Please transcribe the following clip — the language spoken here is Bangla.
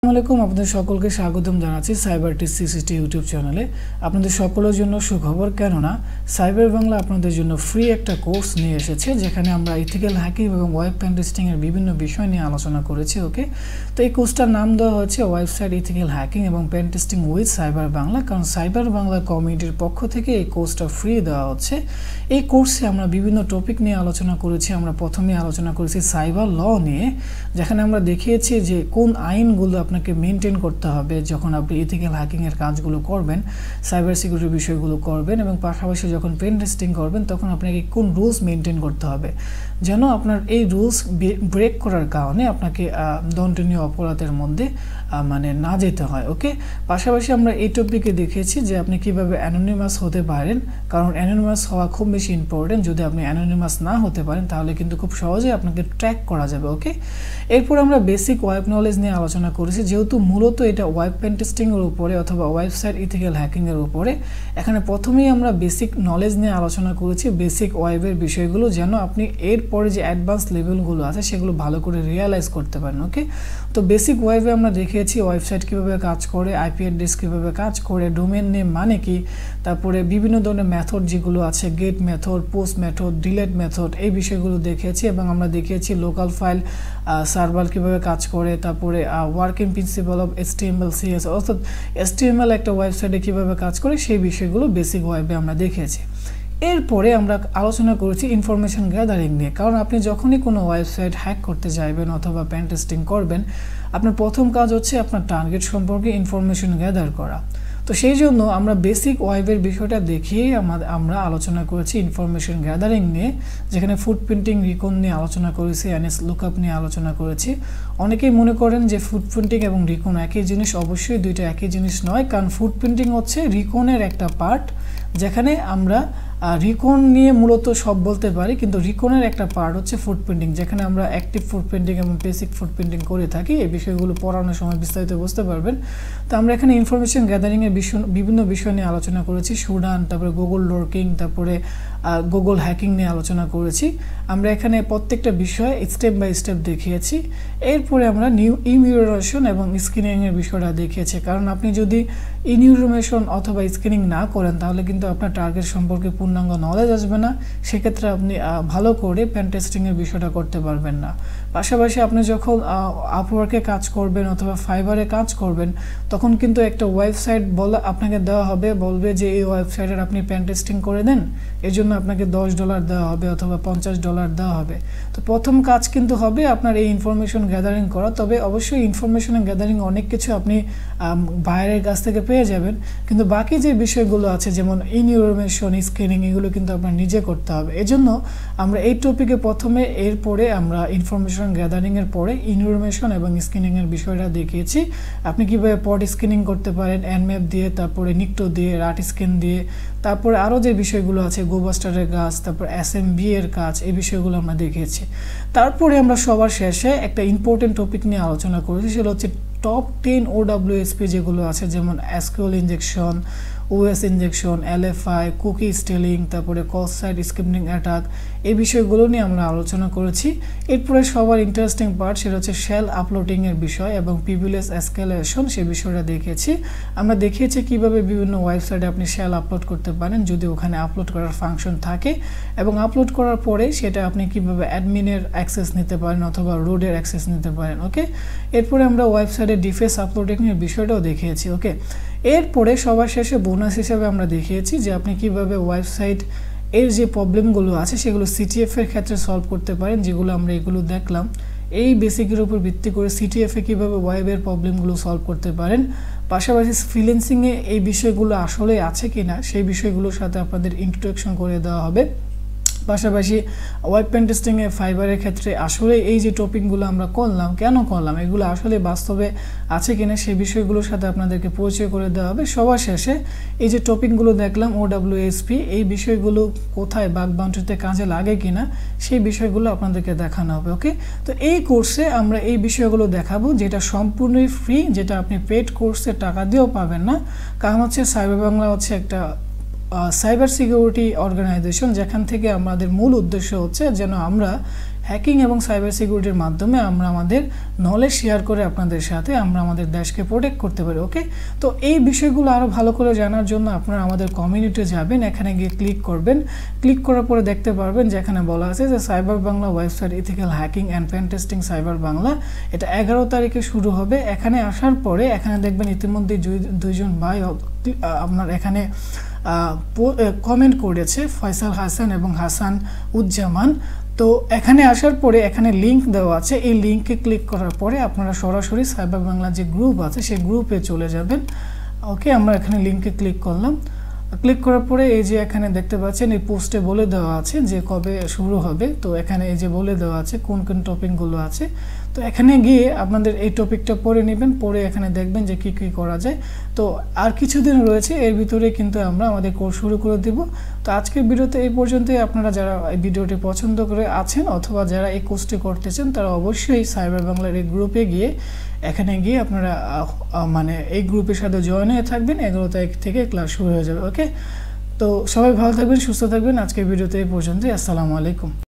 আসসালামু আপনাদের সকলকে স্বাগতম জানাচ্ছি CyberTeach360 ইউটিউব চ্যানেলে। আপনাদের সকলের জন্য সুখবর, কেননা CyberBangla আপনাদের জন্য ফ্রি একটা কোর্স নিয়ে এসেছে যেখানে আমরা ইথিক্যাল হ্যাকিং এবং ওয়েব পেন টেস্টিং এর বিভিন্ন বিষয় নিয়ে আলোচনা করেছি। ওকে, তো এই কোর্সটার নাম দেওয়া হয়েছে ওয়েবসাইট ইথিক্যাল হ্যাকিং এবং পেন টেস্টিং উইথ CyberBangla, কারণ CyberBangla কমিউনিটির পক্ষ থেকে এই কোর্সটা ফ্রি দেওয়া হচ্ছে। এই কোর্সে আমরা বিভিন্ন টপিক নিয়ে আলোচনা করেছি। আমরা প্রথমে আলোচনা করেছি সাইবার ল নিয়ে, যেখানে আমরা দেখিয়েছি যে কোন আইনগুলো আপনাকে মেনটেন করতে হবে যখন আপনি ইথিক্যাল হ্যাকিং এর কাজগুলো করবেন, সাইবার সিকিউরিটি বিষয়গুলো করবেন, এবং পাশাপাশি যখন পেন টেস্টিং করবেন তখন আপনাকে কোন রুলস মেনটেন করতে হবে যেন আপনার এই রুলস ব্রেক করার কারণে আপনাকে দণ্ডনীয় অপরাধের মধ্যে মানে না যেতে হয়। ওকে, পাশাপাশি আমরা এই টপিকে দেখিয়েছি যে আপনি কিভাবে অ্যানোনিমাস হতে পারেন, কারণ অ্যানোনিমাস হওয়া খুব বেশি ইম্পর্টেন্ট। যদি আপনি অ্যানোনিমাস না হতে পারেন তাহলে কিন্তু খুব সহজে আপনাকে ট্র্যাক করা যাবে। ওকে, এরপর আমরা বেসিক ওয়েব নলেজ নিয়ে আলোচনা করেছি। যেহেতু মূলত এটা ওয়েব পেন টেস্টিং এর উপরে অথবা ওয়েবসাইট ইথিক্যাল হ্যাকিং এর উপরে, এখানে প্রথমেই আমরা বেসিক নলেজ নিয়ে আলোচনা করেছি, বেসিক ওয়েবের বিষয়গুলো, যেন আপনি এরপরে যে অ্যাডভান্স লেভেলগুলো আছে সেগুলো ভালো করে রিয়েলাইজ করতে পারেন। ওকে, তো বেসিক ওয়েবে আমরা দেখিয়েছি ওয়েবসাইট কিভাবে কাজ করে, আইপি অ্যাড্রেস কিভাবে কাজ করে, ডোমেন নেম মানে কি, তারপরে বিভিন্ন ধরনের মেথড যেগুলো আছে, get method, post method, delete method, এই বিষয়গুলো দেখিয়েছি। এবং আমরা দেখিয়েছি লোকাল ফাইল সার্ভার কিভাবে কাজ করে, তারপরে working principal of HTML CSS, অর্থাৎ HTML একটা ওয়েবসাইটে কিভাবে কাজ করে সেই বিষয়গুলো বেসিক ওয়েবে আমরা দেখিয়েছি। এরপরে আমরা আলোচনা করেছি ইনফরমেশন গ্যাদারিং নিয়ে, কারণ আপনি যখনই কোনো ওয়েবসাইট হ্যাক করতে যাবেন অথবা পেন টেস্টিং করবেন, আপনার প্রথম কাজ হচ্ছে আপনার টার্গেট সম্পর্কে ইনফরমেশন গ্যাদার করা। তো সেই জন্য আমরা বেসিক ওয়েবের বিষয়টা দেখিয়েই আমরা আলোচনা করেছি ইনফরমেশন গ্যাদারিং নিয়ে, যেখানে ফুটপ্রিন্টিং রিকন নিয়ে আলোচনা করেছি, এনএস লুকআপ নিয়ে আলোচনা করেছি। অনেকেই মনে করেন যে ফুটপ্রিন্টিং এবং রিকন একই জিনিস, অবশ্যই দুইটা একই জিনিস নয়, কারণ ফুটপ্রিন্টিং হচ্ছে রিকনের একটা পার্ট, যেখানে আমরা রিকন নিয়ে মূলত সব বলতে পারি, কিন্তু রিকনের একটা পার্ট হচ্ছে ফুটপ্রিন্টিং, যেখানে আমরা অ্যাক্টিভ ফুটপ্রিন্টিং এবং বেসিক ফুটপ্রিন্টিং করে থাকি। এই বিষয়গুলো পড়ানোর সময় বিস্তারিত বুঝতে পারবেন। তো আমরা এখানে ইনফরমেশন গ্যাদারিংয়ের বিভিন্ন বিষয় নিয়ে আলোচনা করেছি, সুডান, তারপরে গুগল লর্কিং, তারপরে গুগল হ্যাকিং নিয়ে আলোচনা করেছি। আমরা এখানে প্রত্যেকটা বিষয় স্টেপ বাই স্টেপ দেখিয়েছি। এরপরে আমরা ইমিউরেশন এবং স্ক্রিনিংয়ের বিষয়টা দেখিয়েছি, কারণ আপনি যদি ইমিউরেশন অথবা স্ক্রিনিং না করেন তাহলে কিন্তু আপনার টার্গেট সম্পর্কে পূর্ণাঙ্গ নলেজ আসবে না, সেক্ষেত্রে আপনি ভালো করে পেন টেস্টিংয়ের বিষয়টা করতে পারবেন না। পাশাপাশি আপনি যখন আপওয়ার্কে কাজ করবেন অথবা ফাইবারে কাজ করবেন, তখন কিন্তু একটা ওয়েবসাইট আপনাকে দেওয়া হবে, বলবে যে এই ওয়েবসাইটের আপনি পেন টেস্টিং করে দেন, এর জন্য আপনাকে $10 দেওয়া হবে অথবা $50 দেওয়া হবে। তো প্রথম কাজ কিন্তু হবে আপনার এই ইনফরমেশন গ্যাদারিং করা। তবে অবশ্যই ইনফরমেশন গ্যাদারিং অনেক কিছু আপনি বাইরের কাছ থেকে পেয়ে যাবেন, কিন্তু বাকি যে বিষয়গুলো আছে যেমন ইনফরমেশন স্ক্রিনিং, এগুলো কিন্তু আপনার নিজে করতে হবে। এজন্য আমরা এই টপিকে প্রথমে, এরপরে আমরা ইনফরমেশন গ্যাদারিংয়ের পরে ইনফরমেশন এবং স্ক্রিনিংয়ের বিষয়টা দেখিয়েছি। আপনি কীভাবে পড স্ক্রিনিং করতে পারেন এনম্যাপ দিয়ে, তারপরে নিক্টো দিয়ে, রাট স্ক্যান দিয়ে, তারপরে আরও যে বিষয়গুলো আছে গোবাস্টারের কাজ, তারপর SMB এর কাজ, এই বিষয়গুলো আমরা দেখিয়েছি। তারপরে আমরা সবার শেষে একটা ইম্পর্টেন্ট টপিক নিয়ে আলোচনা করেছি, সেটা হচ্ছে টপ 10 OWSP যেগুলো আছে, যেমন SQL injection, OS injection, LFI, cookie stealing, তারপরে ক্রস সাইট স্ক্রিপ্টিং অ্যাটাক, এই বিষয়গুলো নিয়ে আমরা আলোচনা করেছি। এরপরে সবার ইন্টারেস্টিং পার্ট, সেটা হচ্ছে শেল আপলোডিংয়ের বিষয় এবং প্রিভিলেজ এসকেলেশন, সেই বিষয়টা দেখিয়েছি। আমরা দেখিয়েছি কিভাবে বিভিন্ন ওয়েবসাইটে আপনি শেল আপলোড করতে পারেন যদি ওখানে আপলোড করার ফাংশন থাকে, এবং আপলোড করার পরে সেটা আপনি কিভাবে অ্যাডমিনের অ্যাক্সেস নিতে পারেন অথবা রোডের অ্যাক্সেস নিতে পারেন। ওকে, এরপরে আমরা ওয়েবসাইটে ডিফেন্স আপলোডিংয়ের বিষয়টাও দেখিয়েছি। ওকে, এরপরে সবার শেষে বোনাস হিসেবে আমরা দেখিয়েছি যে আপনি কিভাবে ওয়েবসাইট এর যে প্রবলেমগুলো আছে সেগুলো CTF এর ক্ষেত্রে সলভ করতে পারেন, যেগুলো আমরা এগুলো দেখলাম। এই বেসিকের উপর ভিত্তি করে CTF এ কীভাবে ওয়েবের প্রবলেমগুলো সলভ করতে পারেন, পাশাপাশি ফ্রিল্যান্সিংয়ে এই বিষয়গুলো আসলে আছে কি না সেই বিষয়গুলোর সাথে আপনাদের ইন্ট্রোডাকশন করে দেওয়া হবে। পাশাপাশি ওয়েব পেন টেস্টিংয়ে ফাইবারের ক্ষেত্রে আসলে এই যে টপিকগুলো আমরা করলাম, কেন করলাম, এগুলো আসলে বাস্তবে আছে কিনা সেই বিষয়গুলোর সাথে আপনাদেরকে পরিচয় করে দেওয়া হবে। সবার শেষে এই যে টপিকগুলো দেখলাম OWSP, এই বিষয়গুলো কোথায় বাগ বাউন্ডারিতে কাজে লাগে কিনা সেই বিষয়গুলো আপনাদেরকে দেখানো হবে। ওকে, তো এই কোর্সে আমরা এই বিষয়গুলো দেখাবো, যেটা সম্পূর্ণই ফ্রি, যেটা আপনি পেড কোর্সে টাকা দিয়েও পাবেন না। কারণ হচ্ছে CyberBangla হচ্ছে একটা সাইবার সিকিউরিটি অর্গানাইজেশন, যেখান থেকে আমাদের মূল উদ্দেশ্য হচ্ছে যেন আমরা হ্যাকিং এবং সাইবার সিকিউরিটির মাধ্যমে আমরা আমাদের নলেজ শেয়ার করে আপনাদের সাথে আমরা আমাদের দেশকে প্রোটেক্ট করতে পারি। ওকে, তো এই বিষয়গুলো আরও ভালো করে জানার জন্য আপনারা আমাদের কমিউনিটিতে যাবেন, এখানে গিয়ে ক্লিক করবেন। ক্লিক করার পরে দেখতে পারবেন যেখানে বলা আছে যে cyber Bangla website ethical hacking and pen testing cyber Bangla, এটা 11 তারিখে শুরু হবে। এখানে আসার পরে এখানে দেখবেন ইতিমধ্যে দুইজন ভাই আপনার এখানে কমেন্ট করেছে, ফয়সাল হাসান এবং হাসান উজ্জামান। তো এখানে আসার পরে এখানে লিঙ্ক দেওয়া আছে, এই লিঙ্কে ক্লিক করার পরে আপনারা সরাসরি সাইবার বাংলা যে গ্রুপ আছে সেই গ্রুপে চলে যাবেন। ওকে, আমরা এখানে লিঙ্কে ক্লিক করলাম। ক্লিক করার পরে এই যে এখানে দেখতে পাচ্ছেন এই পোস্টে বলে দেওয়া আছে যে কবে শুরু হবে। তো এখানে এই যে বলে দেওয়া আছে কোন কোন টপিকগুলো আছে। তো এখানে গিয়ে আপনাদের এই টপিকটা পড়ে নেবেন, পড়ে এখানে দেখবেন যে কি কি করা যায়। তো আর কিছুদিন রয়েছে, এর ভিতরে কিন্তু আমরা আমাদের কোর্স শুরু করে দেব। তো আজকের ভিডিওতে এই পর্যন্তই। আপনারা যারা এই ভিডিওটি পছন্দ করে আছেন অথবা যারা এই কোর্সটি করতেছেন তারা অবশ্যই সাইবার বাংলার এই গ্রুপে গিয়ে এখানে গিয়ে আপনারা মানে এই গ্রুপের সাথে জয়েন হয়ে থাকবেন। 11 তারিখ থেকে ক্লাস শুরু হয়ে যাবে। ওকে, তো সবাই ভালো থাকবেন, সুস্থ থাকবেন। আজকের ভিডিওতে এই পর্যন্তই। আসসালামু আলাইকুম।